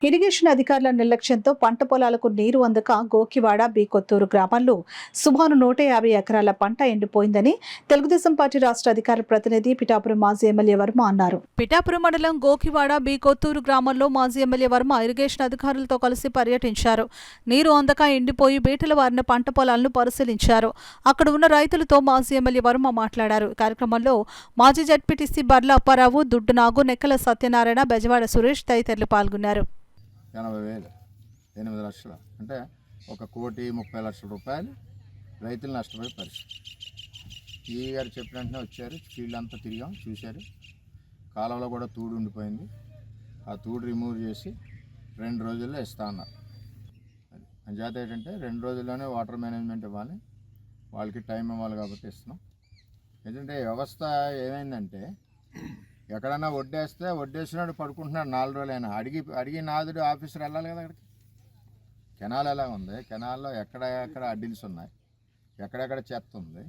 Irrigation అధికారుల నిర్లక్ష్యంతో పంట పొలాలకు నీరు అందక గోకివాడ బి కొత్తూరు గ్రామాల్లో సుమారు 150 ఎకరాల పంట ఎండిపోయిందని తెలుగుదేశం పార్టీ రాష్ట్ర అధికార ప్రతినిధి పిఠాపురం మాజీ ఎమ్మెల్యే వర్మ అన్నారు. పిఠాపురం మండలం గోకివాడ బి కొత్తూరు గ్రామంలో మాజీ ఎమ్మెల్యే వర్మ ఇరిగేషన్ అధికారులతో కలిసి పర్యటించారు. నీరు అందక ఎండిపోయి బీటల వారిన పంట పొలాలను పరిశీలించారు. అక్కడ ఉన్న రైతులతో మాజీ ఎమ్మెల్యే వర్మ మాట్లాడారు. కార్యక్రమంలో మాజీ జడ్పీటీసీ బర్ల అప్పారావు, దుడ్డు నాగు, నెక్కల సత్యనారాయణ, బెజవాడ సురేష్ తదితరులు పాల్గొన్నారు. 80,000 8 లక్షలు అంటే 1,30,00,000 రూపాయలు రైతులు నష్టపోయే పరిస్థితి. ఈ గారు చెప్పిన వెంటనే వచ్చారు, ఫీల్డ్ అంతా తిరిగాం, చూశారు. కాలంలో కూడా తూడు ఉండిపోయింది. ఆ తూడు రిమూవ్ చేసి 2 రోజుల్లో ఇస్తా అన్నారు. అంచేత ఏంటంటే 2 రోజుల్లోనే వాటర్ మేనేజ్మెంట్ ఇవ్వాలి, వాళ్ళకి టైం ఇవ్వాలి కాబట్టి ఇస్తున్నాం. ఎందుకంటే వ్యవస్థ ఏమైందంటే ఎక్కడన్నా వడ్డేస్తే వడ్డేసినాడు పడుకుంటున్నాడు 4 రోజులైనా అడిగి నాదుడు ఆఫీసర్ వెళ్ళాలి కదా అక్కడికి. కెనాల్ ఎలా ఉంది, కెనాల్లో ఎక్కడ అడ్డిల్స్ ఉన్నాయి, ఎక్కడెక్కడ చెత్త ఉంది,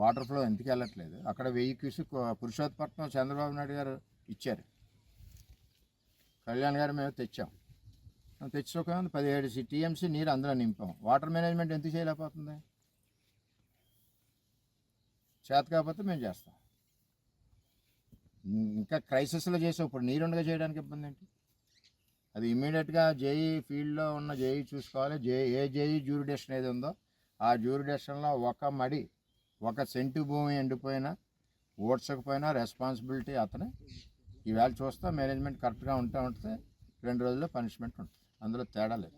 వాటర్ ఫ్లో ఎందుకు వెళ్ళట్లేదు. అక్కడ 1000 క్యూసెక్ పురుషోత్పట్నం చంద్రబాబు నాయుడు గారు ఇచ్చారు, కళ్యాణ్ గారు మేము తెచ్చుకోక 17 టీఎంసీ నీరు అందులో నింపాం. వాటర్ మేనేజ్మెంట్ ఎందుకు చేయలేకపోతుంది? చేత కాకపోతే మేము చేస్తాం. ఇంకా క్రైసిస్లో చేసాం, ఇప్పుడు నీరుండగా చేయడానికి ఇబ్బంది ఏంటి? అది ఇమ్మీడియట్గా జేఈ ఫీల్డ్లో ఉన్న జేఈ చూసుకోవాలి. ఏ జేఈ జ్యూరిడేషన్ ఏది ఉందో ఆ జ్యూరిడేషన్లో ఒక సెంటు భూమి ఎండిపోయినా ఓడ్చకపోయినా రెస్పాన్సిబిలిటీ అతనే. ఈవేళ చూస్తా మేనేజ్మెంట్ కరెక్ట్గా ఉంటే 2 రోజుల్లో పనిష్మెంట్ ఉంటుంది, అందులో తేడా లేదు.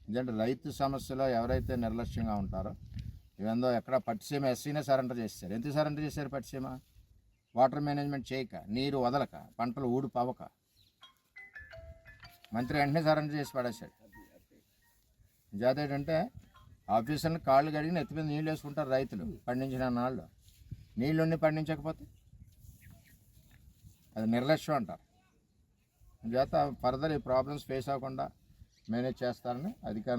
ఎందుకంటే రైతు సమస్యలో ఎవరైతే నిర్లక్ష్యంగా ఉంటారో, ఇవేందో ఎక్కడ పట్టిసీమ ఎస్సీనే సరెండర్ చేశారు. ఎందుకు సరెండర్ చేశారు? పట్టిసీమ వాటర్ మేనేజ్మెంట్ చేయక, నీరు వదలక, పంటలు ఊడిపవ్వక మంత్రి వెంటనే సరెండర్ చేసి పడేశాడు. జాత ఏంటంటే ఆఫీసర్ని కాళ్ళు కడిగి నెత్తి మీద నీళ్ళు వేసుకుంటారు రైతులు పండించిన నాళ్ళు. నీళ్ళుండి పండించకపోతే అది నిర్లక్ష్యం అంటారు. జాత ఫర్దర్ ఈ ప్రాబ్లమ్స్ ఫేస్ అవ్వకుండా మేనేజ్ చేస్తారని అధికారులు